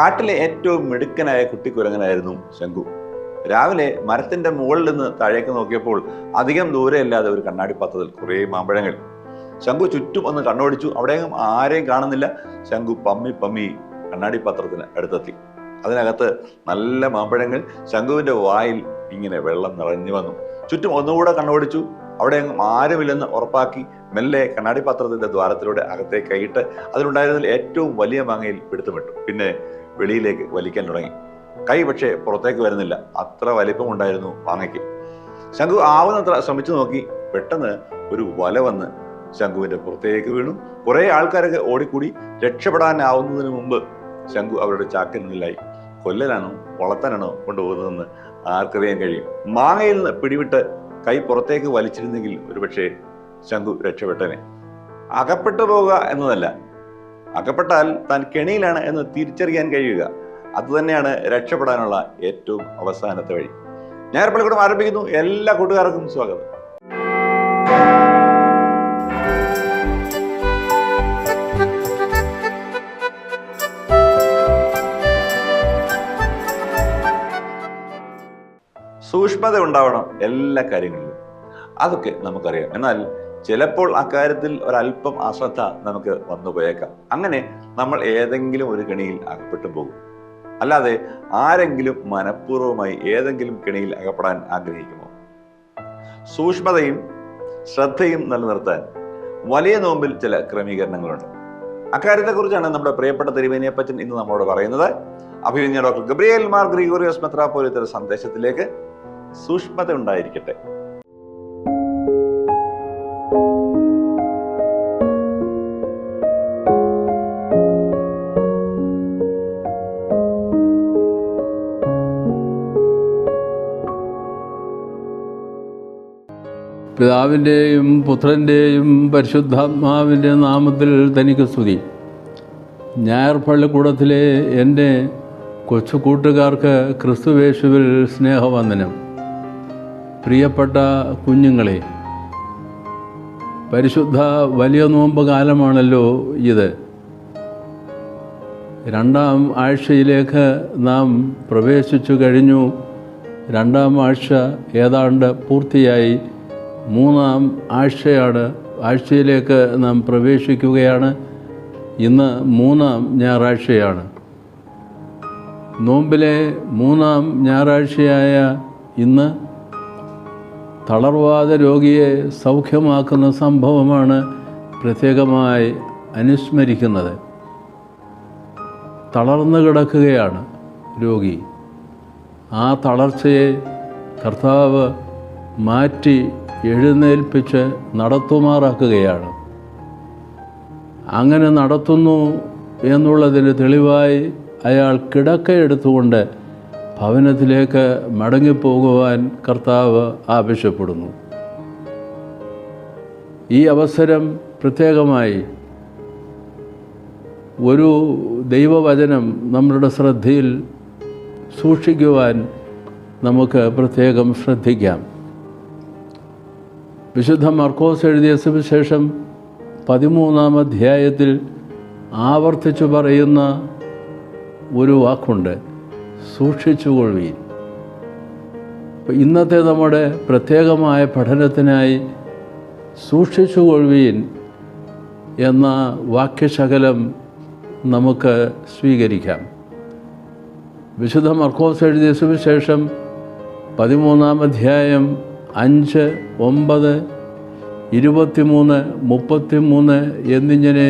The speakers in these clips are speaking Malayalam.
കാട്ടിലെ ഏറ്റവും മിടുക്കനായ കുട്ടിക്കുരങ്ങനായിരുന്നു ശംഖു. രാവിലെ മരത്തിന്റെ മുകളിൽ നിന്ന് താഴേക്ക് നോക്കിയപ്പോൾ അധികം ദൂരെയല്ലാതെ ഒരു കണ്ണാടിപ്പാത്രത്തിൽ കുറേ മാമ്പഴങ്ങൾ. ശംഖു ചുറ്റും ഒന്ന് കണ്ണോടിച്ചു. അവിടെയും ആരെയും കാണുന്നില്ല. ശംഖു പമ്മി പമ്മി കണ്ണാടിപ്പാത്രത്തിന് അടുത്തെത്തി. അതിനകത്ത് നല്ല മാമ്പഴങ്ങൾ. ശംഖുവിന്റെ വായിൽ ഇങ്ങനെ വെള്ളം നിറഞ്ഞു വന്നു. ചുറ്റും ഒന്നുകൂടെ കണ്ണോടിച്ചു. അവിടെയെങ്ങും ആരുമില്ലെന്ന് ഉറപ്പാക്കി മെല്ലെ കണ്ണാടിപ്പാത്രത്തിന്റെ ദ്വാരത്തിലൂടെ അകത്തേക്ക് കൈയിട്ട് അതിലുണ്ടായിരുന്നതിൽ ഏറ്റവും വലിയ മാങ്ങയിൽ പിടുത്തമിട്ടു. പിന്നെ വെളിയിലേക്ക് വലിക്കാൻ തുടങ്ങി. കൈ പക്ഷേ പുറത്തേക്ക് വരുന്നില്ല. അത്ര വലിപ്പമുണ്ടായിരുന്നു മാങ്ങയ്ക്ക്. ശംഖു ആവുന്നത്ര ശ്രമിച്ചു നോക്കി. പെട്ടെന്ന് ഒരു വല വന്ന് ശംഖുവിന്റെ പുറത്തേക്ക് വീണു. കുറെ ആൾക്കാരൊക്കെ ഓടിക്കൂടി. രക്ഷപ്പെടാനാവുന്നതിന് മുമ്പ് ശംഖു അവരുടെ ചാക്കിനുള്ളിലായി. കൊല്ലലാണോ വളർത്താനാണോ കൊണ്ടുപോകുന്നതെന്ന് ആർക്കറിയാൻ കഴിയും. മാങ്ങയിൽ നിന്ന് പിടിവിട്ട് കൈ പുറത്തേക്ക് വലിച്ചിരുന്നെങ്കിൽ ഒരുപക്ഷെ ശംഖു രക്ഷപ്പെട്ടനെ. അകപ്പെട്ടു പോവുക എന്നതല്ല, അകപ്പെട്ടാൽ താൻ കെണിയിലാണ് എന്ന് തിരിച്ചറിയാൻ കഴിയുക. അതുതന്നെയാണ് രക്ഷപ്പെടാനുള്ള ഏറ്റവും അവസാനത്തെ വഴി. ഞാൻ പള്ളിക്കൂടം ആരംഭിക്കുന്നു. എല്ലാ കൂട്ടുകാർക്കും സ്വാഗതം. സൂക്ഷ്മത ഉണ്ടാവണം എല്ലാ കാര്യങ്ങളിലും. അതൊക്കെ നമുക്കറിയാം. എന്നാൽ ചിലപ്പോൾ അക്കാര്യത്തിൽ ഒരല്പം അശ്രദ്ധ നമുക്ക് വന്നു പോയേക്കാം. അങ്ങനെ നമ്മൾ ഏതെങ്കിലും ഒരു കെണിയിൽ അകപ്പെട്ടു പോകും. അല്ലാതെ ആരെങ്കിലും മനഃപൂർവ്വമായി ഏതെങ്കിലും കെണിയിൽ അകപ്പെടാൻ ആഗ്രഹിക്കുമോ? സൂക്ഷ്മതയും ശ്രദ്ധയും നിലനിർത്താൻ വലിയ നോമ്പിൽ ചില ക്രമീകരണങ്ങളുണ്ട്. അക്കാര്യത്തെക്കുറിച്ചാണ് നമ്മുടെ പ്രിയപ്പെട്ട തിരുമേനിയപ്പച്ചൻ ഇന്ന് നമ്മളോട് പറയുന്നത്. അഭിമന്യ ഡോക്ടർ ഗബ്രിയേൽ മാർ ഗ്രിഗോറിയോസ് മെത്രാപ്പോലീത്തയുടെ സന്ദേശത്തിലേക്ക് സൂക്ഷ്മത ഉണ്ടായിരിക്കട്ടെ. പിതാവിൻ്റെയും പുത്രൻ്റെയും പരിശുദ്ധാത്മാവിൻ്റെ നാമത്തിൽ തനിക്ക് സ്തുതി. ഞായർ പള്ളിക്കൂടത്തിലെ എൻ്റെ കൊച്ചു കൂട്ടുകാർക്ക് ക്രിസ്തുവേശുവിൽ സ്നേഹവന്ദനം. പ്രിയപ്പെട്ട കുഞ്ഞുങ്ങളെ, പരിശുദ്ധ വലിയ നോമ്പ് കാലമാണല്ലോ ഇത്. രണ്ടാം ആഴ്ചയിലേക്ക് നാം പ്രവേശിച്ചു കഴിഞ്ഞു. രണ്ടാം ആഴ്ച ഏതാണ്ട് പൂർത്തിയായി. മൂന്നാം ആഴ്ചയിലേക്ക് നാം പ്രവേശിക്കുകയാണ്. ഇന്ന് മൂന്നാം ഞായറാഴ്ചയാണ്. നോമ്പിലെ മൂന്നാം ഞായറാഴ്ചയായ ഇന്ന് തളർവാദ രോഗിയെ സൗഖ്യമാക്കുന്ന സംഭവമാണ് പ്രത്യേകമായി അനുസ്മരിക്കുന്നത്. തളർന്നു കിടക്കുകയാണ് രോഗി. ആ തളർച്ചയെ കർത്താവ് മാറ്റി എഴുന്നേൽപ്പിച്ച് നടത്തുമാറാക്കുകയാണ്. അങ്ങനെ നടത്തുന്നു എന്നുള്ളതിന് തെളിവായി അയാൾ കിടക്കയെടുത്തുകൊണ്ട് ഭവനത്തിലേക്ക് മടങ്ങിപ്പോകുവാൻ കർത്താവ് ആവശ്യപ്പെടുന്നു. ഈ അവസരം പ്രത്യേകമായി ഒരു ദൈവവചനം നമ്മളുടെ ശ്രദ്ധയിൽ സൂക്ഷിക്കുവാൻ നമുക്ക് പ്രത്യേകം ശ്രദ്ധിക്കാം. വിശുദ്ധ മർക്കോസ് എഴുതിയ സുവിശേഷം 13-ാം അധ്യായത്തിൽ ആവർത്തിച്ചു പറയുന്ന ഒരു വാക്കുണ്ട്, സൂക്ഷിച്ചുകൊള്ളുവീൻ. ഇന്നത്തെ നമ്മുടെ പ്രത്യേകമായ പഠനത്തിനായി സൂക്ഷിച്ചുകൊള്ളുവീൻ എന്ന വാക്യശകലം നമുക്ക് സ്വീകരിക്കാം. വിശുദ്ധ മർക്കോസ് എഴുതിയ സുവിശേഷം 13-ാം അധ്യായം 5, 9, 23, 33 എന്നിങ്ങനെ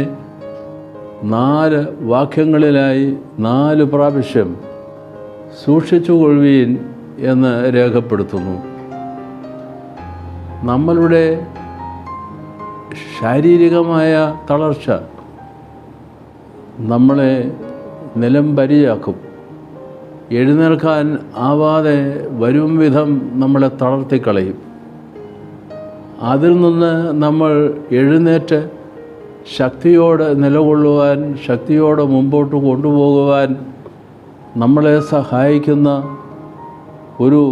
4 വാക്യങ്ങളിലായി 4 പ്രാവശ്യം സൂക്ഷിച്ചുകൊള്ളുവീൻ എന്ന് രേഖപ്പെടുത്തുന്നു. നമ്മളുടെ ശാരീരികമായ തളർച്ച നമ്മളെ നിലംപരിയാക്കും. എഴുന്നേൽക്കാൻ ആവാതെ വരും വിധം നമ്മളെ തളർത്തിക്കളയും. അതിൽ നിന്ന് നമ്മൾ എഴുന്നേറ്റ് ശക്തിയോടെ നിലകൊള്ളുവാൻ, ശക്തിയോടെ മുമ്പോട്ട് കൊണ്ടുപോകുവാൻ നമ്മളെ സഹായിക്കുന്ന ഒരു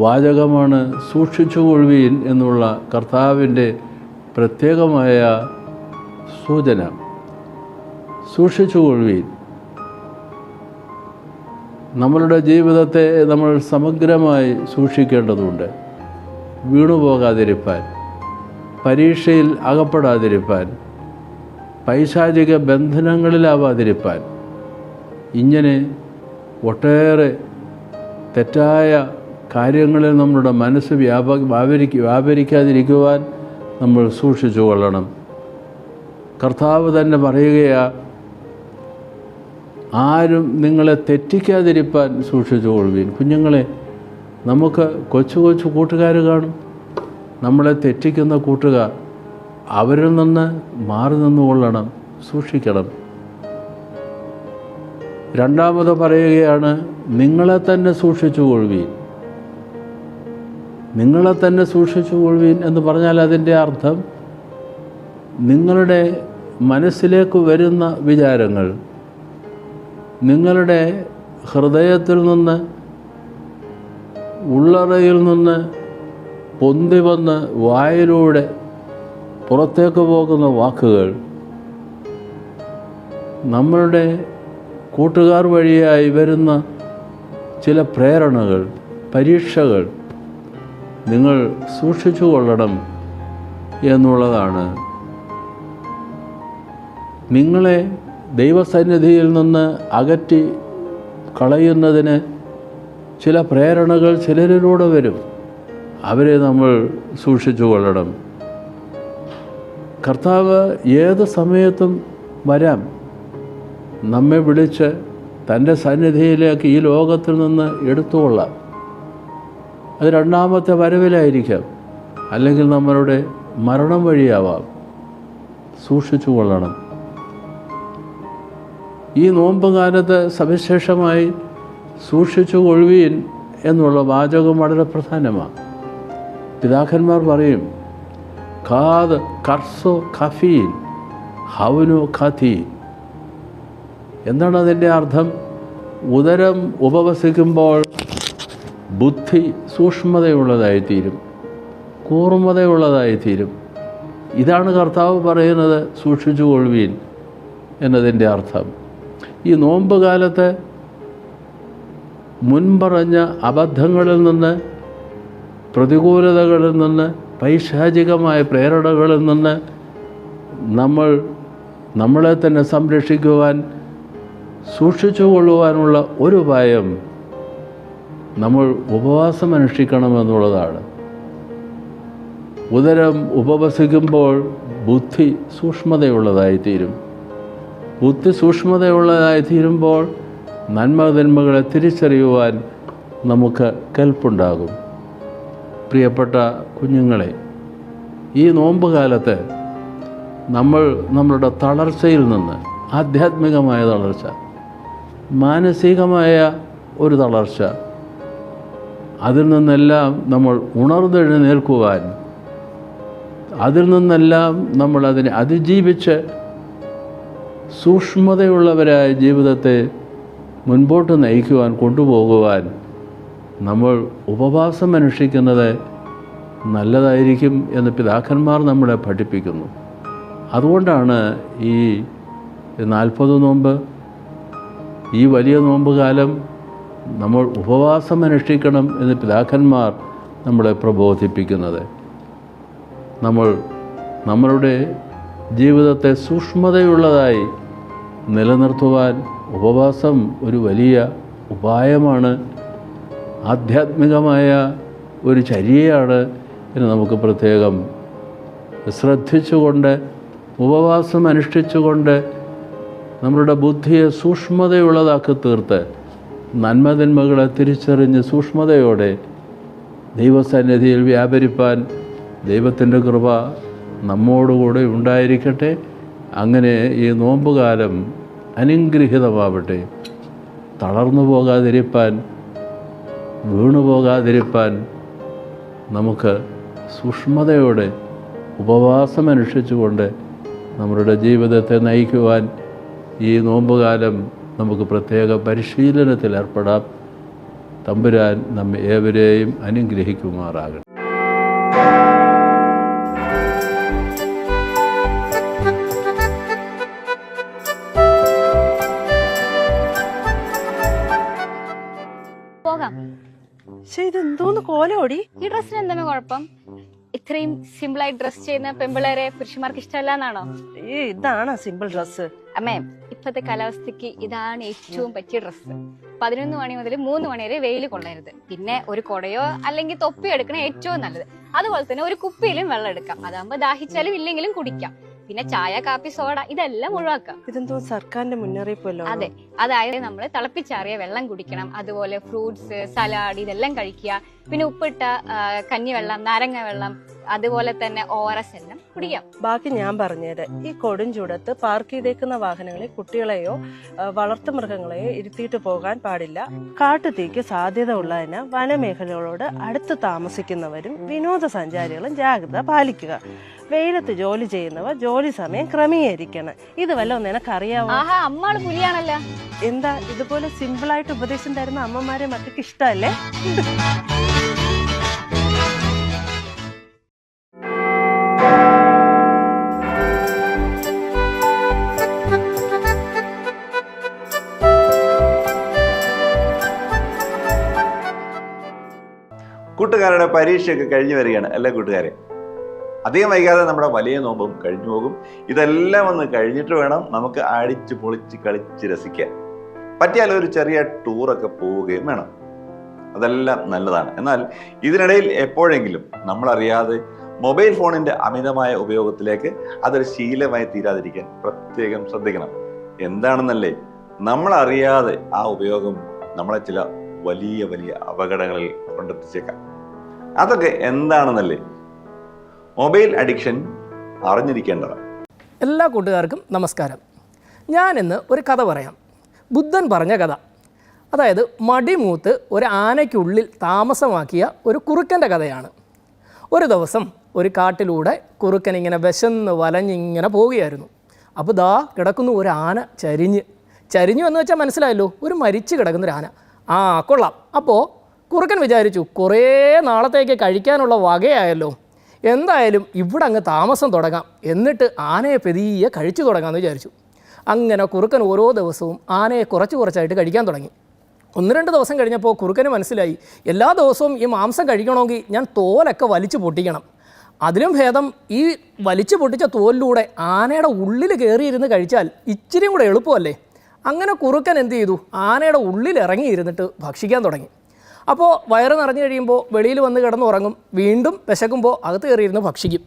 വാചകമാണ് സൂക്ഷിച്ചുകൊള്ളുവീൻ എന്നുള്ള കർത്താവിൻ്റെ പ്രത്യേകമായ സൂചന. സൂക്ഷിച്ചുകൊള്ളുവീൻ. നമ്മളുടെ ജീവിതത്തെ നമ്മൾ സമഗ്രമായി സൂക്ഷിക്കേണ്ടതുണ്ട്. വീണുപോകാതിരിപ്പാൻ, പരീക്ഷയിൽ അകപ്പെടാതിരിപ്പാൻ, പൈശാചിക ബന്ധനങ്ങളിലാവാതിരിപ്പാൻ, ഇങ്ങനെ ഒട്ടേറെ തെറ്റായ കാര്യങ്ങളിൽ നമ്മളുടെ മനസ്സ് വ്യാപരിക്കാതിരിക്കുവാൻ നമ്മൾ സൂക്ഷിച്ചു കൊള്ളണം. കർത്താവ് തന്നെ പറയുകയാ, ആരും നിങ്ങളെ തെറ്റിക്കാതിരിപ്പാൻ സൂക്ഷിച്ചു കൊള്ളുവീൻ. കുഞ്ഞുങ്ങളെ, നമുക്ക് കൊച്ചു കൊച്ചു കൂട്ടുകാർ കാണും, നമ്മളെ തെറ്റിക്കുന്ന കൂട്ടുകാർ. അവരിൽ നിന്ന് മാറി നിന്നുകൊള്ളണം, സൂക്ഷിക്കണം. രണ്ടാമത് പറയുകയാണ്, നിങ്ങളെ തന്നെ സൂക്ഷിച്ചു കൊള്ളുവീൻ. നിങ്ങളെ തന്നെ സൂക്ഷിച്ചു കൊള്ളുവീൻ എന്ന് പറഞ്ഞാൽ അതിൻ്റെ അർത്ഥം, നിങ്ങളുടെ മനസ്സിലേക്ക് വരുന്ന വിചാരങ്ങൾ, നിങ്ങളുടെ ഹൃദയത്തിൽ നിന്ന്, ഉള്ളറയിൽ നിന്ന് പൊന്തി വന്ന് വായിലൂടെ പുറത്തേക്ക് പോകുന്ന വാക്കുകൾ, നമ്മളുടെ കൂട്ടുകാർ വഴിയായി വരുന്ന ചില പ്രേരണകൾ, പരീക്ഷകൾ നിങ്ങൾ സൂക്ഷിച്ചു കൊള്ളണം എന്നുള്ളതാണ്. നിങ്ങളെ ദൈവസന്നിധിയിൽ നിന്ന് അകറ്റി കളയുന്നതിന് ചില പ്രേരണകൾ ചിലരിലൂടെ വരും. അവരെ നമ്മൾ സൂക്ഷിച്ചു കൊള്ളണം. കർത്താവ് ഏത് സമയത്തും വരാം, നമ്മെ വിളിച്ച് തൻ്റെ സന്നിധിയിലേക്ക് ഈ ലോകത്തിൽ നിന്ന് എടുത്തുകൊള്ളാം. അത് രണ്ടാമത്തെ വരവിലായിരിക്കാം, അല്ലെങ്കിൽ നമ്മളുടെ മരണം വഴിയാവാം. സൂക്ഷിച്ചു കൊള്ളണം. ഈ നോമ്പ് കാലത്ത് സവിശേഷമായി സൂക്ഷിച്ചു കൊള്ളുവീൻ എന്നുള്ള വാചകം വളരെ പ്രധാനമാണ്. പിതാക്കന്മാർ പറയും, ഖാദ് കർസോ ഖഫീൻ ഹൗനു ഖാത്തീൻ. എന്താണ് അതിൻ്റെ അർത്ഥം? ഉദരം ഉപവസിക്കുമ്പോൾ ബുദ്ധി സൂക്ഷ്മതയുള്ളതായിത്തീരും, കൂർമ്മതയുള്ളതായിത്തീരും. ഇതാണ് കർത്താവ് പറയുന്നത്, സൂക്ഷിച്ചു കൊള്ളുവീൻ എന്നതിൻ്റെ അർത്ഥം. ഈ നോമ്പ് കാലത്ത് മുൻപറഞ്ഞ അബദ്ധങ്ങളിൽ നിന്ന്, പ്രതികൂലതകളിൽ നിന്ന്, പൈശാചികമായ പ്രേരണകളിൽ നിന്ന് നമ്മളെ തന്നെ സംരക്ഷിക്കുവാൻ, സൂക്ഷിച്ചു കൊള്ളുവാനുള്ള ഒരു ഉപായം നമ്മൾ ഉപവാസം അനുഷ്ഠിക്കണമെന്നുള്ളതാണ്. ഉദരം ഉപവസിക്കുമ്പോൾ ബുദ്ധി സൂക്ഷ്മതയുള്ളതായിത്തീരും. ബുദ്ധി സൂക്ഷ്മതയുള്ളതായിത്തീരുമ്പോൾ നന്മതിന്മകളെ തിരിച്ചറിയുവാൻ നമുക്ക് കെൽപ്പുണ്ടാകും. പ്രിയപ്പെട്ട കുഞ്ഞുങ്ങളെ, ഈ നോമ്പ് കാലത്ത് നമ്മളുടെ തളർച്ചയിൽ നിന്ന്, ആധ്യാത്മികമായ തളർച്ച, മാനസികമായ ഒരു തളർച്ച, അതിൽ നിന്നെല്ലാം നമ്മൾ ഉണർന്നെഴുന്നേൽക്കുവാൻ, അതിൽ നിന്നെല്ലാം നമ്മൾ അതിനെ അതിജീവിച്ച് സൂക്ഷ്മതയുള്ളവരായ ജീവിതത്തെ മുൻപോട്ട് നയിക്കുവാൻ, കൊണ്ടുപോകുവാൻ നമ്മൾ ഉപവാസം അനുഷ്ഠിക്കുന്നത് നല്ലതായിരിക്കും എന്ന് പിതാക്കന്മാർ നമ്മളെ പഠിപ്പിക്കുന്നു. അതുകൊണ്ടാണ് ഈ 40 നോമ്പ്, ഈ വലിയ നോമ്പ് കാലം നമ്മൾ ഉപവാസം അനുഷ്ഠിക്കണം എന്ന് പിതാക്കന്മാർ നമ്മളെ പ്രബോധിപ്പിക്കുന്നത്. നമ്മളുടെ ജീവിതത്തെ സൂക്ഷ്മതയുള്ളതായി നിലനിർത്തുവാൻ ഉപവാസം ഒരു വലിയ ഉപായമാണ്, ആധ്യാത്മികമായ ഒരു ചര്യയാണ് എന്ന് നമുക്ക് പ്രത്യേകം ശ്രദ്ധിച്ചുകൊണ്ട്, ഉപവാസം അനുഷ്ഠിച്ചുകൊണ്ട് നമ്മളുടെ ബുദ്ധിയെ സൂക്ഷ്മതയുള്ളതാക്കി തീർത്ത്, നന്മതിന്മകളെ തിരിച്ചറിഞ്ഞ് സൂക്ഷ്മതയോടെ ദൈവസന്നിധിയിൽ വ്യാപരിപ്പാൻ ദൈവത്തിൻ്റെ കൃപ നമ്മോടുകൂടെ ഉണ്ടായിരിക്കട്ടെ. അങ്ങനെ ഈ നോമ്പുകാലം അനുഗ്രഹീതമാവട്ടെ. തളർന്നു പോകാതിരിപ്പാൻ, വീണുപോകാതിരിപ്പാൻ നമുക്ക് സൂക്ഷ്മതയോടെ ഉപവാസം അനുഷ്ഠിച്ചുകൊണ്ട് നമ്മളുടെ ജീവിതത്തെ നയിക്കുവാൻ ഈ നോമ്പുകാലം നമുക്ക് പ്രത്യേക പരിശീലനത്തിൽ ഏർപ്പെടാം. തമ്പുരാൻ നമ്മെ ഏവരെയും അനുഗ്രഹിക്കുമാറാകട്ടെ. പോകാം. ഇതെന്തോന്ന് കോലോടി? ഈ ഡ്രസ്സിന് എന്താണ് കുഴപ്പം? ഇത്രയും സിമ്പിളായി ഡ്രസ് ചെയ്യുന്ന പെമ്പിളേരെ പുരുഷന്മാർക്ക് ഇഷ്ടമല്ല എന്നാണോ? ഇതാണ് സിമ്പിൾ ഡ്രസ്. അമ്മേ, ഇപ്പത്തെ കാലാവസ്ഥക്ക് ഇതാണ് ഏറ്റവും പറ്റിയ ഡ്രസ്സ്. 11 മണി മുതൽ 3 മണി വരെ വെയിൽ കൊള്ളരുത്. പിന്നെ ഒരു കൊടയോ അല്ലെങ്കിൽ തൊപ്പിയോ എടുക്കണ ഏറ്റവും നല്ലത്. അതുപോലെ തന്നെ ഒരു കുപ്പിയിലും വെള്ളം എടുക്കാം. അതാകുമ്പോ ദാഹിച്ചാലും ഇല്ലെങ്കിലും കുടിക്കാം. പിന്നെ ചായ, കാപ്പി, സോഡ ഇതെല്ലാം ഒഴിവാക്കാം. ഇതെന്തോ സർക്കാരിന്റെ മുന്നറിയിപ്പല്ലോ. അതെ, അതായത് നമ്മൾ തിളപ്പിച്ചാറിയ വെള്ളം കുടിക്കണം. അതുപോലെ ഫ്രൂട്ട്സ്, സലാഡ് ഇതെല്ലാം കഴിക്കുക. പിന്നെ ഉപ്പിട്ട കഞ്ഞിവെള്ളം, നാരങ്ങ വെള്ളം, അതുപോലെ തന്നെ ORS എല്ലാം കുടിക്കാം. ബാക്കി ഞാൻ പറഞ്ഞുതരാം. ഈ കൊടും ചൂടത്ത് പാർക്ക് ചെയ്തേക്കുന്ന വാഹനങ്ങളിൽ കുട്ടികളെയോ വളർത്തുമൃഗങ്ങളെയോ ഇരുത്തിയിട്ട് പോകാൻ പാടില്ല. കാട്ടുതീക്ക് സാധ്യത ഉള്ളതിനാൽ വനമേഖലകളോട് അടുത്ത് താമസിക്കുന്നവരും വിനോദസഞ്ചാരികളും ജാഗ്രത പാലിക്കുക. വെയിലത്ത് ജോലി ചെയ്യുന്നവർ ജോലി സമയം ക്രമീകരിക്കണം. ഇത് വല്ലതും നിനക്കറിയാവോ? ആഹാ, അമ്മാള് പുലിയാണല്ലോ. എന്താ ഇതുപോലെ സിമ്പിളായിട്ട് ഉപദേശം തരുന്ന അമ്മമാരെ മക്കൾക്ക് ഇഷ്ടമല്ലേ? കൂട്ടുകാരുടെ പരീക്ഷയൊക്കെ കഴിഞ്ഞു വരികയാണ് അല്ലേ കൂട്ടുകാരെ? അധികം വൈകാതെ നമ്മുടെ വലിയ നോമ്പും കഴിഞ്ഞു പോകും. ഇതെല്ലാം ഒന്ന് കഴിഞ്ഞിട്ട് വേണം നമുക്ക് അടിച്ച് പൊളിച്ച് കളിച്ച് രസിക്കാൻ. പറ്റിയാൽ ഒരു ചെറിയ ടൂറൊക്കെ പോവുകയും വേണം. അതെല്ലാം നല്ലതാണ്. എന്നാൽ ഇതിനിടയിൽ എപ്പോഴെങ്കിലും നമ്മളറിയാതെ മൊബൈൽ ഫോണിന്റെ അമിതമായ ഉപയോഗത്തിലേക്ക് അതൊരു ശീലമായി തീരാതിരിക്കാൻ പ്രത്യേകം ശ്രദ്ധിക്കണം. എന്താണെന്നല്ലേ, നമ്മളറിയാതെ ആ ഉപയോഗം നമ്മളെ ചില വലിയ വലിയ അപകടങ്ങളിൽ കൊണ്ടെത്തിച്ചേക്കാം. അതൊക്കെ എന്താണെന്നല്ലേ? മൊബൈൽ അഡിക്ഷൻ അറിഞ്ഞിരിക്കേണ്ടതാണ്. എല്ലാ കൂട്ടുകാർക്കും നമസ്കാരം. ഞാനിന്ന് ഒരു കഥ പറയാം. ബുദ്ധൻ പറഞ്ഞ കഥ. അതായത് മടിമൂത്ത് ഒരു ആനയ്ക്കുള്ളിൽ താമസമാക്കിയ ഒരു കുറുക്കൻ്റെ കഥയാണ്. ഒരു ദിവസം ഒരു കാട്ടിലൂടെ കുറുക്കൻ ഇങ്ങനെ വിശന്ന് വലഞ്ഞിങ്ങനെ പോവുകയായിരുന്നു. അപ്പോൾ ദാ കിടക്കുന്നു ഒരു ആന ചരിഞ്ഞു എന്ന് വെച്ചാൽ മനസ്സിലായല്ലോ, ഒരു മരിച്ചു കിടക്കുന്നൊരു ആന. ആ കൊള്ളാം. അപ്പോൾ കുറുക്കൻ വിചാരിച്ചു, കുറേ നാളത്തേക്ക് കഴിക്കാനുള്ള വകയായല്ലോ, എന്തായാലും ഇവിടെ അങ്ങ് താമസം തുടങ്ങാം, എന്നിട്ട് ആനയെ പെതിയെ കഴിച്ചു തുടങ്ങാമെന്ന് വിചാരിച്ചു. അങ്ങനെ കുറുക്കൻ ഓരോ ദിവസവും ആനയെ കുറച്ചായിട്ട് കഴിക്കാൻ തുടങ്ങി. 1-2 ദിവസം കഴിഞ്ഞപ്പോൾ കുറുക്കന് മനസ്സിലായി, എല്ലാ ദിവസവും ഈ മാംസം കഴിക്കണമെങ്കിൽ ഞാൻ തോലൊക്കെ വലിച്ചു പൊട്ടിക്കണം. അതിലും ഭേദം ഈ വലിച്ചു പൊട്ടിച്ച തോലിലൂടെ ആനയുടെ ഉള്ളിൽ കയറിയിരുന്ന് കഴിച്ചാൽ ഇച്ചിരിയും കൂടെ എളുപ്പമല്ലേ. അങ്ങനെ കുറുക്കൻ എന്ത് ചെയ്തു, ആനയുടെ ഉള്ളിൽ ഇറങ്ങിയിരുന്നിട്ട് ഭക്ഷിക്കാൻ തുടങ്ങി. അപ്പോൾ വയറ് നിറഞ്ഞു കഴിയുമ്പോൾ വെളിയിൽ വന്ന് കിടന്നുറങ്ങും, വീണ്ടും വിശക്കുമ്പോൾ അകത്ത് കയറിയിരുന്ന് ഭക്ഷിക്കും.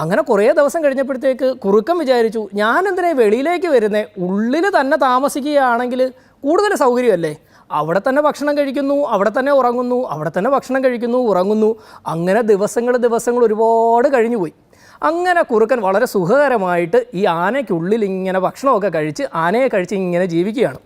അങ്ങനെ കുറേ ദിവസം കഴിഞ്ഞപ്പോഴത്തേക്ക് കുറുക്കൻ വിചാരിച്ചു, ഞാനെന്തിനാ വെളിയിലേക്ക് വരുന്നേ, ഉള്ളിൽ തന്നെ താമസിക്കുകയാണെങ്കിൽ കൂടുതൽ സൗകര്യമല്ലേ, അവിടെ തന്നെ ഭക്ഷണം കഴിക്കുന്നു, അവിടെ തന്നെ ഉറങ്ങുന്നു, അവിടെ തന്നെ ഭക്ഷണം കഴിക്കുന്നു, ഉറങ്ങുന്നു. അങ്ങനെ ദിവസങ്ങൾ ഒരുപാട് കഴിഞ്ഞുപോയി. അങ്ങനെ കുറുക്കൻ വളരെ സുഖകരമായിട്ട് ഈ ആനയ്ക്കുള്ളിൽ ഇങ്ങനെ ഭക്ഷണമൊക്കെ കഴിച്ച് ആനയെ കഴിച്ച് ഇങ്ങനെ ജീവിക്കുകയാണ്.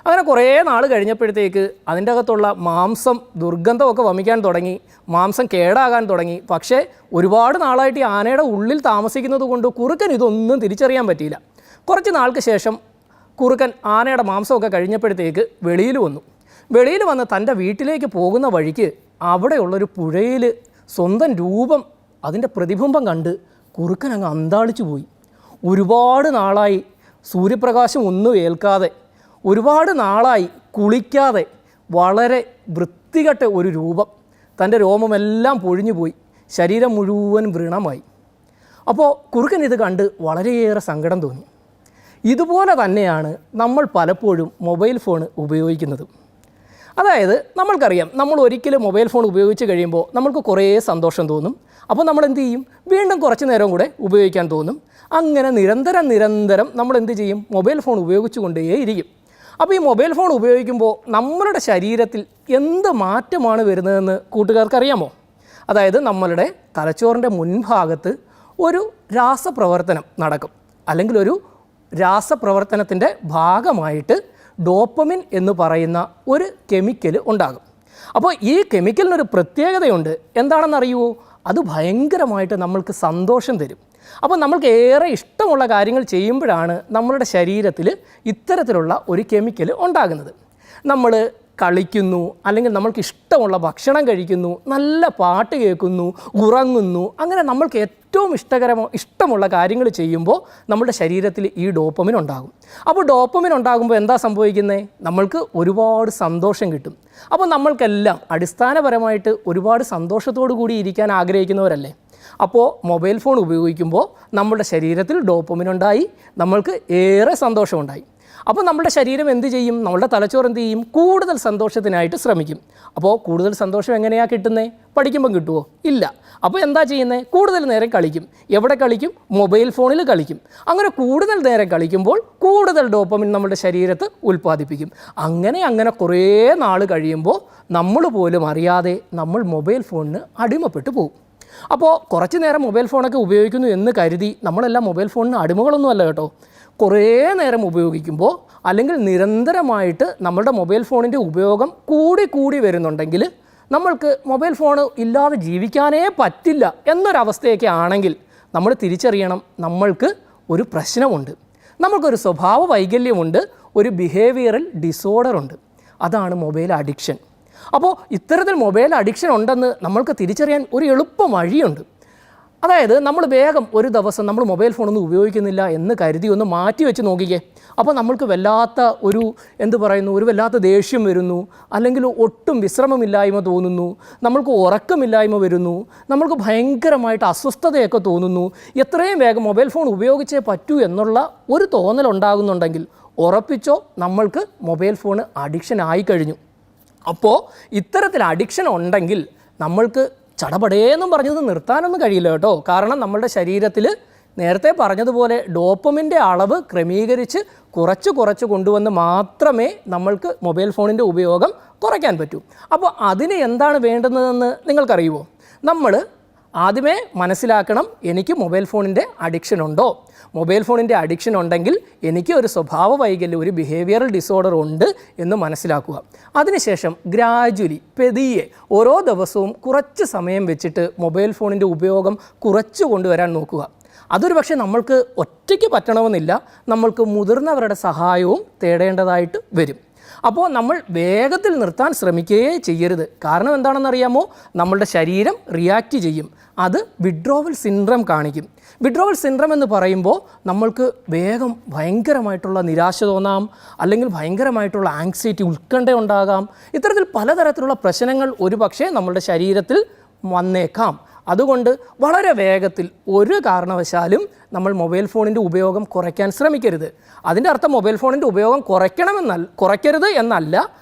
അങ്ങനെ കുറേ നാൾ കഴിഞ്ഞപ്പോഴത്തേക്ക് അതിൻ്റെ അകത്തുള്ള മാംസം ദുർഗന്ധമൊക്കെ വമിക്കാൻ തുടങ്ങി, മാംസം കേടാകാൻ തുടങ്ങി. പക്ഷേ ഒരുപാട് നാളായിട്ട് ഈ ആനയുടെ ഉള്ളിൽ താമസിക്കുന്നത് കൊണ്ട് കുറുക്കൻ ഇതൊന്നും തിരിച്ചറിയാൻ പറ്റിയില്ല. കുറച്ച് നാൾക്ക് ശേഷം കുറുക്കൻ ആനയുടെ മാംസമൊക്കെ കഴിഞ്ഞപ്പോഴത്തേക്ക് വെളിയിൽ വന്ന് തൻ്റെ വീട്ടിലേക്ക് പോകുന്ന വഴിക്ക് അവിടെയുള്ളൊരു പുഴയിൽ സ്വന്തം രൂപം, അതിൻ്റെ പ്രതിബിംബം കണ്ട് കുറുക്കൻ അങ്ങ് അന്താളിച്ചു പോയി. ഒരുപാട് നാളായി സൂര്യപ്രകാശം ഒന്നും ഏൽക്കാതെ, ഒരുപാട് നാളായി കുളിക്കാതെ, വളരെ വൃത്തികെട്ട ഒരു രൂപം, തൻ്റെ രോമമെല്ലാം പൊഴിഞ്ഞു പോയി, ശരീരം മുഴുവൻ വ്രണമായി. അപ്പോൾ കുറുക്കൻ ഇത് കണ്ട് വളരെയേറെ സങ്കടം തോന്നി. ഇതുപോലെ തന്നെയാണ് നമ്മൾ പലപ്പോഴും മൊബൈൽ ഫോൺ ഉപയോഗിക്കുന്നത്. അതായത് നമ്മൾക്കറിയാം, നമ്മൾ ഒരിക്കലും മൊബൈൽ ഫോൺ ഉപയോഗിച്ച് കഴിയുമ്പോൾ നമ്മൾക്ക് കുറേ സന്തോഷം തോന്നും. അപ്പോൾ നമ്മൾ എന്ത് ചെയ്യും, വീണ്ടും കുറച്ച് നേരം കൂടെ ഉപയോഗിക്കാൻ തോന്നും. അങ്ങനെ നിരന്തരം നമ്മൾ എന്ത് ചെയ്യും, മൊബൈൽ ഫോൺ ഉപയോഗിച്ചു കൊണ്ടേയിരിക്കും. അപ്പോൾ ഈ മൊബൈൽ ഫോൺ ഉപയോഗിക്കുമ്പോൾ നമ്മളുടെ ശരീരത്തിൽ എന്ത് മാറ്റമാണ് വരുന്നതെന്ന് കൂട്ടുകാർക്കറിയാമോ? അതായത് നമ്മളുടെ തലച്ചോറിൻ്റെ മുൻഭാഗത്ത് ഒരു രാസപ്രവർത്തനം നടക്കും, അല്ലെങ്കിൽ ഒരു രാസപ്രവർത്തനത്തിൻ്റെ ഭാഗമായിട്ട് ഡോപ്പമിൻ എന്ന് പറയുന്ന ഒരു കെമിക്കൽ ഉണ്ടാകും. അപ്പോൾ ഈ കെമിക്കലിനൊരു പ്രത്യേകതയുണ്ട്. എന്താണെന്നറിയുമോ? അത് ഭയങ്കരമായിട്ട് നമ്മൾക്ക് സന്തോഷം തരും. അപ്പോൾ നമ്മൾക്ക് ഏറെ ഇഷ്ടമുള്ള കാര്യങ്ങൾ ചെയ്യുമ്പോഴാണ് നമ്മളുടെ ശരീരത്തിൽ ഇത്തരത്തിലുള്ള ഒരു കെമിക്കൽ ഉണ്ടാകുന്നത്. നമ്മൾ കളിക്കുന്നു, അല്ലെങ്കിൽ നമ്മൾക്ക് ഇഷ്ടമുള്ള ഭക്ഷണം കഴിക്കുന്നു, നല്ല പാട്ട് കേൾക്കുന്നു, ഉറങ്ങുന്നു, അങ്ങനെ നമ്മൾക്ക് ഏറ്റവും ഇഷ്ടമുള്ള കാര്യങ്ങൾ ചെയ്യുമ്പോൾ നമ്മുടെ ശരീരത്തിൽ ഈ ഡോപ്പമിൻ ഉണ്ടാകും. അപ്പോൾ ഡോപ്പമിൻ ഉണ്ടാകുമ്പോൾ എന്താ സംഭവിക്കുന്നത്? നമ്മൾക്ക് ഒരുപാട് സന്തോഷം കിട്ടും. അപ്പോൾ നമ്മൾക്കെല്ലാം അടിസ്ഥാനപരമായിട്ട് ഒരുപാട് സന്തോഷത്തോടു കൂടി ഇരിക്കാൻ ആഗ്രഹിക്കുന്നവരല്ലേ? അപ്പോൾ മൊബൈൽ ഫോൺ ഉപയോഗിക്കുമ്പോൾ നമ്മുടെ ശരീരത്തിൽ ഡോപ്പമിൻ ഉണ്ടായി, നമ്മൾക്ക് ഏറെ സന്തോഷമുണ്ടായി. അപ്പോൾ നമ്മുടെ ശരീരം എന്ത് ചെയ്യും? നമ്മുടെ തലച്ചോറ് എന്ത് ചെയ്യും? കൂടുതൽ സന്തോഷത്തിനായിട്ട് ശ്രമിക്കും. അപ്പോൾ കൂടുതൽ സന്തോഷം എങ്ങനെയാണ് കിട്ടുന്നത്? പഠിക്കുമ്പം കിട്ടുമോ? ഇല്ല. അപ്പോൾ എന്താ ചെയ്യുന്നത്? കൂടുതൽ നേരം കളിക്കും. എവിടെ കളിക്കും? മൊബൈൽ ഫോണിൽ കളിക്കും. അങ്ങനെ കൂടുതൽ നേരം കളിക്കുമ്പോൾ കൂടുതൽ ഡോപ്പമിൻ നമ്മുടെ ശരീരത്ത് ഉൽപ്പാദിപ്പിക്കും. അങ്ങനെ കുറേ നാൾ കഴിയുമ്പോൾ നമ്മൾ പോലും അറിയാതെ നമ്മൾ മൊബൈൽ ഫോണിന് അടിമപ്പെട്ടു പോകും. അപ്പോൾ കുറച്ച് നേരം മൊബൈൽ ഫോണൊക്കെ ഉപയോഗിക്കുന്നു എന്ന് കരുതി നമ്മളെല്ലാം മൊബൈൽ ഫോണിന് അടിമകളൊന്നുമല്ല കേട്ടോ. കുറേ നേരം ഉപയോഗിക്കുമ്പോൾ അല്ലെങ്കിൽ നിരന്തരമായിട്ട് നമ്മളുടെ മൊബൈൽ ഫോണിൻ്റെ ഉപയോഗം കൂടി വരുന്നുണ്ടെങ്കിൽ നമ്മൾക്ക് മൊബൈൽ ഫോൺ ഇല്ലാതെ ജീവിക്കാനേ പറ്റില്ല എന്നൊരവസ്ഥയൊക്കെ ആണെങ്കിൽ നമ്മൾ തിരിച്ചറിയണം, നമ്മൾക്ക് ഒരു പ്രശ്നമുണ്ട്, നമ്മൾക്കൊരു സ്വഭാവ വൈകല്യമുണ്ട്, ഒരു ബിഹേവിയറൽ ഡിസോർഡർ ഉണ്ട്. അതാണ് മൊബൈൽ അഡിക്ഷൻ. അപ്പോൾ ഇത്തരത്തിൽ മൊബൈൽ അഡിക്ഷൻ ഉണ്ടെന്ന് നമ്മൾക്ക് തിരിച്ചറിയാൻ ഒരു എളുപ്പ വഴിയുണ്ട്. അതായത് നമ്മൾ വേഗം ഒരു ദിവസം നമ്മൾ മൊബൈൽ ഫോണൊന്നും ഉപയോഗിക്കുന്നില്ല എന്ന് കരുതി ഒന്ന് മാറ്റി വെച്ച് നോക്കിക്കേ. അപ്പോൾ നമ്മൾക്ക് വല്ലാത്ത ഒരു വല്ലാത്ത ദേഷ്യം വരുന്നു, അല്ലെങ്കിൽ ഒട്ടും വിശ്രമമില്ലായ്മ തോന്നുന്നു, നമ്മൾക്ക് ഉറക്കമില്ലായ്മ വരുന്നു, നമ്മൾക്ക് ഭയങ്കരമായിട്ട് അസ്വസ്ഥതയൊക്കെ തോന്നുന്നു. എത്രയും വേഗം മൊബൈൽ ഫോൺ ഉപയോഗിച്ചേ പറ്റൂ എന്നുള്ള ഒരു തോന്നലുണ്ടാകുന്നുണ്ടെങ്കിൽ ഉറപ്പിച്ചോ നമ്മൾക്ക് മൊബൈൽ ഫോൺ അഡിക്ഷൻ ആയിക്കഴിഞ്ഞു. അപ്പോൾ ഇത്തരത്തിൽ അഡിക്ഷൻ ഉണ്ടെങ്കിൽ നമ്മൾക്ക് ചടപടേന്നും പറഞ്ഞത് നിർത്താനൊന്നും കഴിയില്ല കേട്ടോ. കാരണം നമ്മളുടെ ശരീരത്തിൽ നേരത്തെ പറഞ്ഞതുപോലെ ഡോപ്പമിൻ്റെ അളവ് ക്രമീകരിച്ച് കുറച്ച് കൊണ്ടുവന്ന് മാത്രമേ നമ്മൾക്ക് മൊബൈൽ ഫോണിൻ്റെ ഉപയോഗം കുറയ്ക്കാൻ പറ്റൂ. അപ്പോൾ അതിന് എന്താണ് വേണ്ടുന്നതെന്ന് നിങ്ങൾക്കറിയുമോ? നമ്മൾ ആദ്യമേ മനസ്സിലാക്കണം, എനിക്ക് മൊബൈൽ ഫോണിൻ്റെ അഡിക്ഷൻ ഉണ്ടോ? മൊബൈൽ ഫോണിൻ്റെ അഡിക്ഷൻ ഉണ്ടെങ്കിൽ എനിക്ക് ഒരു സ്വഭാവ വൈകല്യം, ഒരു ബിഹേവിയറൽ ഡിസോർഡർ ഉണ്ട് എന്ന് മനസ്സിലാക്കുക. അതിനുശേഷം ഗ്രാജുവലി പതിയെ ഓരോ ദിവസവും കുറച്ച് സമയം വെച്ചിട്ട് മൊബൈൽ ഫോണിൻ്റെ ഉപയോഗം കുറച്ച് കൊണ്ടുവരാൻ നോക്കുക. അതൊരു പക്ഷേ നമ്മൾക്ക് ഒറ്റയ്ക്ക് പറ്റണമെന്നില്ല, നമ്മൾക്ക് മുതിർന്നവരുടെ സഹായവും തേടേണ്ടതായിട്ട് വരും. അപ്പോൾ നമ്മൾ വേഗത്തിൽ നിർത്താൻ ശ്രമിക്കുകയേ ചെയ്യരുത്. കാരണം എന്താണെന്നറിയാമോ? നമ്മളുടെ ശരീരം റിയാക്റ്റ് ചെയ്യും. അത് വിഡ്രോവൽ സിൻഡ്രം കാണിക്കും. വിഡ്രോവൽ സിൻഡ്രം എന്ന് പറയുമ്പോൾ നമ്മൾക്ക് വേഗം ഭയങ്കരമായിട്ടുള്ള നിരാശ തോന്നാം, അല്ലെങ്കിൽ ഭയങ്കരമായിട്ടുള്ള ആങ്സൈറ്റി, ഉത്കണ്ഠ ഉണ്ടാകാം. ഇത്തരത്തിൽ പലതരത്തിലുള്ള പ്രശ്നങ്ങൾ ഒരു പക്ഷേ നമ്മളുടെ ശരീരത്തിൽ വന്നേക്കാം. അതുകൊണ്ട് വളരെ വേഗത്തിൽ ഒരു കാരണവശാലും നമ്മൾ മൊബൈൽ ഫോണിൻ്റെ ഉപയോഗം കുറയ്ക്കാൻ ശ്രമിക്കരുത്. അതിൻ്റെ അർത്ഥം മൊബൈൽ ഫോണിൻ്റെ ഉപയോഗം കുറയ്ക്കരുത് എന്നല്ല,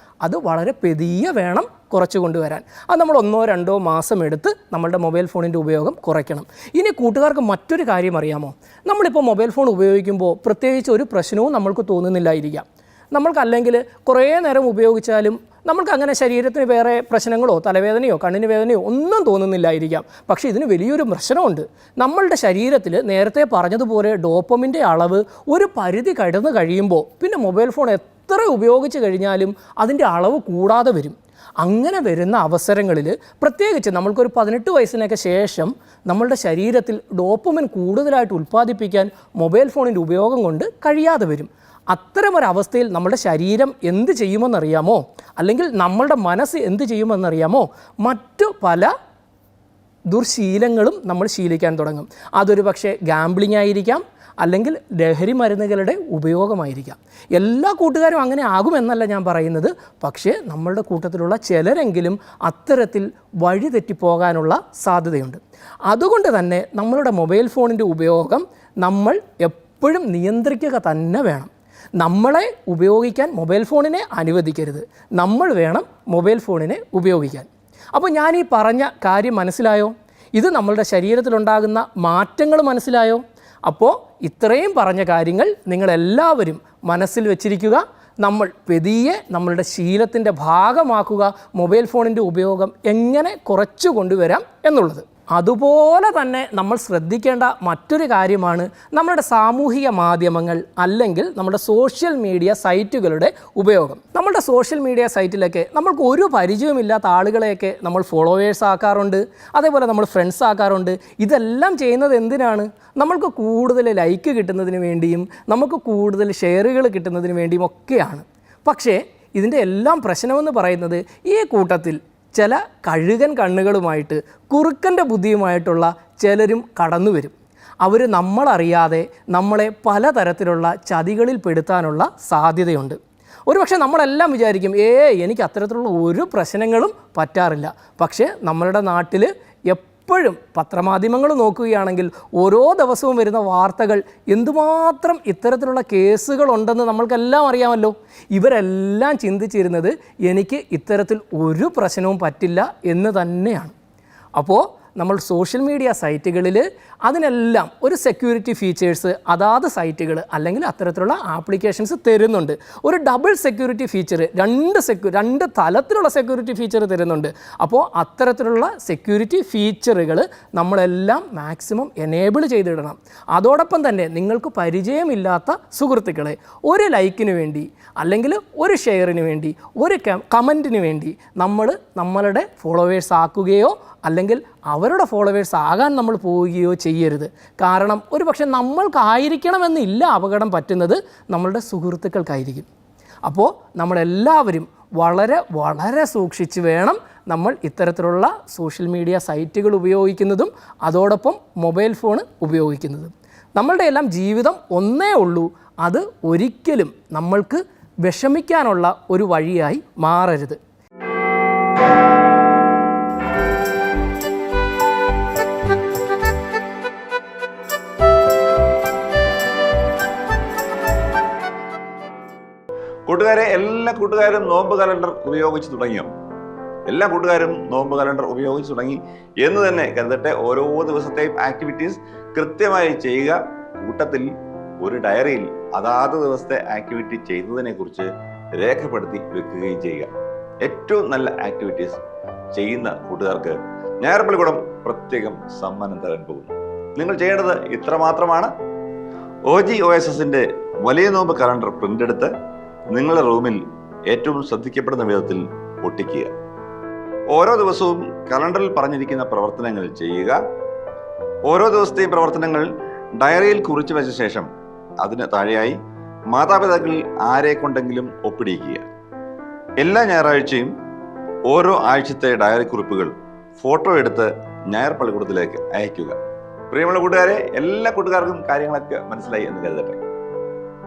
അത് വളരെ പതിയെ വേണം കുറച്ച് കൊണ്ടുവരാൻ. അത് നമ്മൾ 1-2 മാസം എടുത്ത് നമ്മളുടെ മൊബൈൽ ഫോണിൻ്റെ ഉപയോഗം കുറയ്ക്കണം. ഇനി കൂട്ടുകാർക്ക് മറ്റൊരു കാര്യം അറിയാമോ? നമ്മളിപ്പോൾ മൊബൈൽ ഫോൺ ഉപയോഗിക്കുമ്പോൾ പ്രത്യേകിച്ച് ഒരു പ്രശ്നവും നമ്മൾക്ക് തോന്നുന്നില്ലായിരിക്കാം. നമ്മൾക്കല്ലെങ്കിൽ കുറേ നേരം ഉപയോഗിച്ചാലും നമ്മൾക്ക് അങ്ങനെ ശരീരത്തിന് വേറെ പ്രശ്നങ്ങളോ തലവേദനയോ കണ്ണിന് വേദനയോ ഒന്നും തോന്നുന്നില്ലായിരിക്കാം. പക്ഷേ ഇതിന് വലിയൊരു പ്രശ്നമുണ്ട്. നമ്മളുടെ ശരീരത്തിൽ നേരത്തെ പറഞ്ഞതുപോലെ ഡോപ്പമിൻ്റെ അളവ് ഒരു പരിധി കടന്നു കഴിയുമ്പോൾ പിന്നെ മൊബൈൽ ഫോൺ എത്ര ഉപയോഗിച്ച് കഴിഞ്ഞാലും അതിൻ്റെ അളവ് കൂടാതെ വരും. അങ്ങനെ വരുന്ന അവസരങ്ങളിൽ പ്രത്യേകിച്ച് നമ്മൾക്കൊരു 18 വയസ്സിനൊക്കെ ശേഷം നമ്മളുടെ ശരീരത്തിൽ ഡോപ്പമിൻ കൂടുതലായിട്ട് ഉൽപ്പാദിപ്പിക്കാൻ മൊബൈൽ ഫോണിൻ്റെ ഉപയോഗം കൊണ്ട് കഴിയാതെ വരും. അത്തരമൊരവസ്ഥയിൽ നമ്മുടെ ശരീരം എന്ത് ചെയ്യുമെന്നറിയാമോ? അല്ലെങ്കിൽ നമ്മളുടെ മനസ്സ് എന്ത് ചെയ്യുമെന്നറിയാമോ? മറ്റു പല ദുർശീലങ്ങളും നമ്മൾ ശീലിക്കാൻ തുടങ്ങും. അതൊരു പക്ഷേ ഗാംബ്ലിംഗ് ആയിരിക്കാം, അല്ലെങ്കിൽ ലഹരി മരുന്നുകളുടെ ഉപയോഗമായിരിക്കാം. എല്ലാ കൂട്ടുകാരും അങ്ങനെ ആകുമെന്നല്ല ഞാൻ പറയുന്നത്. പക്ഷേ നമ്മളുടെ കൂട്ടത്തിലുള്ള ചിലരെങ്കിലും അത്തരത്തിൽ വഴിതെറ്റിപ്പോകാനുള്ള സാധ്യതയുണ്ട്. അതുകൊണ്ട് തന്നെ നമ്മളുടെ മൊബൈൽ ഫോണിൻ്റെ ഉപയോഗം നമ്മൾ എപ്പോഴും നിയന്ത്രിക്കുക തന്നെ വേണം. നമ്മളെ ഉപയോഗിക്കാൻ മൊബൈൽ ഫോണിനെ അനുവദിക്കരുത്. നമ്മൾ വേണം മൊബൈൽ ഫോണിനെ ഉപയോഗിക്കാൻ. അപ്പോൾ ഞാൻ ഈ പറഞ്ഞ കാര്യം മനസ്സിലായോ? ഇത് നമ്മളുടെ ശരീരത്തിലുണ്ടാകുന്ന മാറ്റങ്ങൾ മനസ്സിലായോ? അപ്പോൾ ഇത്രയും പറഞ്ഞ കാര്യങ്ങൾ നിങ്ങളെല്ലാവരും മനസ്സിൽ വെച്ചിരിക്കുക. നമ്മൾ പതിയെ നമ്മളുടെ ശീലത്തിൻ്റെ ഭാഗമാക്കുക മൊബൈൽ ഫോണിൻ്റെ ഉപയോഗം എങ്ങനെ കുറച്ചു കൊണ്ടുവരാം എന്നുള്ളത്. അതുപോലെ തന്നെ നമ്മൾ ശ്രദ്ധിക്കേണ്ട മറ്റൊരു കാര്യമാണ് നമ്മുടെ സാമൂഹിക മാധ്യമങ്ങൾ അല്ലെങ്കിൽ നമ്മുടെ സോഷ്യൽ മീഡിയ സൈറ്റുകളുടെ ഉപയോഗം. നമ്മുടെ സോഷ്യൽ മീഡിയ സൈറ്റിലൊക്കെ നമ്മൾക്ക് ഒരു പരിചയമില്ലാത്ത ആളുകളെയൊക്കെ നമ്മൾ ഫോളോവേഴ്സ് ആക്കാറുണ്ട്, അതേപോലെ നമ്മൾ ഫ്രണ്ട്സ് ആക്കാറുണ്ട്. ഇതെല്ലാം ചെയ്യുന്നത് എന്തിനാണ്? നമ്മൾക്ക് കൂടുതൽ ലൈക്ക് കിട്ടുന്നതിന് വേണ്ടിയും നമുക്ക് കൂടുതൽ ഷെയറുകൾ കിട്ടുന്നതിന് വേണ്ടിയും ഒക്കെയാണ്. പക്ഷേ ഇതിൻ്റെ എല്ലാം പ്രശ്നമെന്ന് പറയുന്നത് ഈ കൂട്ടത്തിൽ ചില കഴുകൻ കണ്ണുകളുമായിട്ട് കുറുക്കൻ്റെ ബുദ്ധിയുമായിട്ടുള്ള ചിലരും കടന്നു വരും. അവർ നമ്മളറിയാതെ നമ്മളെ പലതരത്തിലുള്ള ചതികളിൽ പെടുത്താനുള്ള സാധ്യതയുണ്ട്. ഒരുപക്ഷെ നമ്മളെല്ലാം വിചാരിക്കും എനിക്ക് അത്തരത്തിലുള്ള ഒരു പ്രശ്നങ്ങളും പറ്റാറില്ല. പക്ഷേ നമ്മളുടെ നാട്ടിൽ എപ്പോഴും പത്രമാധ്യമങ്ങൾ നോക്കുകയാണെങ്കിൽ ഓരോ ദിവസവും വരുന്ന വാർത്തകൾ എന്തുമാത്രം ഇത്തരത്തിലുള്ള കേസുകളുണ്ടെന്ന് നമ്മൾക്കെല്ലാം അറിയാമല്ലോ. ഇവരെല്ലാം ചിന്തിച്ചിരുന്നത് എനിക്ക് ഇത്തരത്തിൽ ഒരു പ്രശ്നവും പറ്റില്ല എന്ന് തന്നെയാണ്. അപ്പോൾ നമ്മൾ സോഷ്യൽ മീഡിയ സൈറ്റുകളിൽ അതിനെല്ലാം ഒരു സെക്യൂരിറ്റി ഫീച്ചേഴ്സ് അതാത് സൈറ്റുകൾ അല്ലെങ്കിൽ അത്തരത്തിലുള്ള ആപ്ലിക്കേഷൻസ് തരുന്നുണ്ട്. ഒരു ഡബിൾ സെക്യൂരിറ്റി ഫീച്ചർ, രണ്ട് തലത്തിലുള്ള സെക്യൂരിറ്റി ഫീച്ചർ തരുന്നുണ്ട്. അപ്പോൾ അത്തരത്തിലുള്ള സെക്യൂരിറ്റി ഫീച്ചറുകൾ നമ്മളെല്ലാം മാക്സിമം എനേബിൾ ചെയ്തിടണം. അതോടൊപ്പം തന്നെ നിങ്ങൾക്ക് പരിചയമില്ലാത്ത സുഹൃത്തുക്കളെ ഒരു ലൈക്കിന് വേണ്ടി അല്ലെങ്കിൽ ഒരു ഷെയറിന് വേണ്ടി ഒരു കമൻറ്റിന് വേണ്ടി നമ്മളുടെ ഫോളോവേഴ്സ് ആക്കുകയോ അല്ലെങ്കിൽ അവരുടെ ഫോളോവേഴ്സ് ആകാൻ നമ്മൾ പോവുകയോ ചെയ്യരുത്. കാരണം ഒരു പക്ഷേ നമ്മൾക്കായിരിക്കണമെന്നില്ല അപകടം പറ്റുന്നത്, നമ്മളുടെ സുഹൃത്തുക്കൾക്കായിരിക്കും. അപ്പോൾ നമ്മളെല്ലാവരും വളരെ വളരെ സൂക്ഷിച്ച് വേണം നമ്മൾ ഇത്തരത്തിലുള്ള സോഷ്യൽ മീഡിയ സൈറ്റുകൾ ഉപയോഗിക്കുന്നതും അതോടൊപ്പം മൊബൈൽ ഫോൺ ഉപയോഗിക്കുന്നതും. നമ്മളുടെ എല്ലാം ജീവിതം ഒന്നേ ഉള്ളൂ. അത് ഒരിക്കലും നമ്മൾക്ക് വിഷമിക്കാനുള്ള ഒരു വഴിയായി മാറരുത്. കൂട്ടുകാരെ, എല്ലാ കൂട്ടുകാരും നോമ്പ് കലണ്ടർ ഉപയോഗിച്ച് തുടങ്ങിയോ? എല്ലാ കൂട്ടുകാരും നോമ്പ് കലണ്ടർ ഉപയോഗിച്ച് തുടങ്ങി എന്ന് തന്നെ കരുതട്ടെ. ഓരോ ദിവസത്തെയും ആക്ടിവിറ്റീസ് കൃത്യമായി ചെയ്യുക. കൂട്ടത്തിൽ ഒരു ഡയറിയിൽ അതാത് ദിവസത്തെ ആക്ടിവിറ്റി ചെയ്തതിനെ കുറിച്ച് രേഖപ്പെടുത്തി വെക്കുകയും ചെയ്യുക. ഏറ്റവും നല്ല ആക്ടിവിറ്റീസ് ചെയ്യുന്ന കൂട്ടുകാർക്ക് ഞായർപ്പള്ളിക്കുടം പ്രത്യേകം സമ്മാനം തരാൻ പോകുന്നു. നിങ്ങൾ ചെയ്യേണ്ടത് ഇത്ര മാത്രമാണ്. OGOSSന്റെ വലിയ നോമ്പ് കലണ്ടർ പ്രിന്റ് എടുത്ത് നിങ്ങളുടെ റൂമിൽ ഏറ്റവും ശ്രദ്ധിക്കപ്പെടുന്ന വിധത്തിൽ ഒട്ടിക്കുക. ഓരോ ദിവസവും കലണ്ടറിൽ പറഞ്ഞിരിക്കുന്ന പ്രവർത്തനങ്ങൾ ചെയ്യുക. ഓരോ ദിവസത്തെയും പ്രവർത്തനങ്ങൾ ഡയറിയിൽ കുറിച്ചു വെച്ച ശേഷം അതിന് താഴെയായി മാതാപിതാക്കളിൽ ആരെ കൊണ്ടെങ്കിലും ഒപ്പിടിയിക്കുക. എല്ലാ ഞായറാഴ്ചയും ഓരോ ആഴ്ചത്തെ ഡയറി കുറിപ്പുകൾ ഫോട്ടോ എടുത്ത് ഞായർ പള്ളിക്കൂടത്തിലേക്ക് അയക്കുക. പ്രിയമുള്ള കൂട്ടുകാരെ, എല്ലാ കൂട്ടുകാർക്കും കാര്യങ്ങളൊക്കെ മനസ്സിലായി എന്ന് കരുതട്ടെ.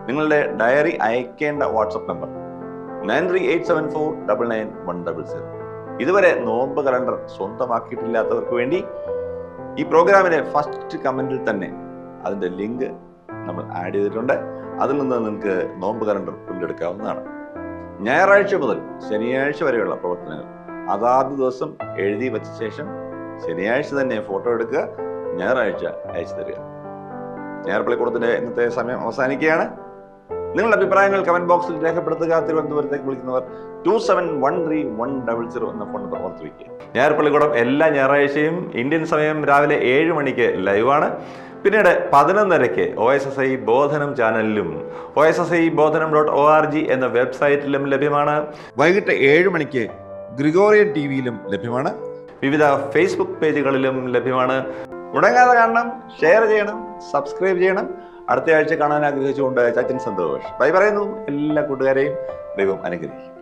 നിങ്ങളുടെ ഡയറി അയക്കേണ്ട വാട്സപ്പ് നമ്പർ 9387499100. ഇതുവരെ നോമ്പ് കലണ്ടർ സ്വന്തമാക്കിയിട്ടില്ലാത്തവർക്ക് വേണ്ടി ഈ പ്രോഗ്രാമിന്റെ ഫസ്റ്റ് കമന്റിൽ തന്നെ അതിന്റെ ലിങ്ക് നമ്മൾ ആഡ് ചെയ്തിട്ടുണ്ട്. അതിൽ നിന്ന് നിങ്ങൾക്ക് നോമ്പ് കലണ്ടർ പ്രിന്റ് എടുക്കാവുന്നതാണ്. ഞായറാഴ്ച മുതൽ ശനിയാഴ്ച വരെയുള്ള പ്രവർത്തനങ്ങൾ അതാത് ദിവസം എഴുതി വെച്ച ശേഷം ശനിയാഴ്ച തന്നെ ഫോട്ടോ എടുക്കുക, ഞായറാഴ്ച അയച്ചു തരിക. ഞായർ പള്ളിക്കൂടത്തിന്റെ ഇന്നത്തെ സമയം അവസാനിക്കുകയാണ്. നിങ്ങളുടെ അഭിപ്രായങ്ങൾ കമന്റ് ബോക്സിൽ രേഖപ്പെടുത്തുക. തിരുവനന്തപുരത്തേക്ക് വിളിക്കുന്നവർ 2713 എന്ന ഫോൺ നമ്പർ ഓർത്ത് വയ്ക്കുക. ഞായർ പള്ളിക്കൂടം എല്ലാ ഞായറാഴ്ചയും ഇന്ത്യൻ സമയം രാവിലെ 7 മണിക്ക് ലൈവാണ്. പിന്നീട് 11:30 OSSI ബോധനം ചാനലിലും OSSIബോധനം.org എന്ന വെബ്സൈറ്റിലും ലഭ്യമാണ്. വൈകിട്ട് 7 മണിക്ക് ഗ്രിഗോറിയൻ TVയിലും ലഭ്യമാണ്. വിവിധ ഫേസ്ബുക്ക് പേജുകളിലും ലഭ്യമാണ്. മുടങ്ങാതെ കാണണം, ഷെയർ ചെയ്യണം, സബ്സ്ക്രൈബ് ചെയ്യണം. അടുത്ത ആഴ്ച കാണാൻ ആഗ്രഹിച്ചുകൊണ്ട് ചാച്ചൻ സന്തോഷ് ബൈ പറയുന്നു. എല്ലാ കൂട്ടുകാരെയും ദൈവം അനുഗ്രഹിക്കും.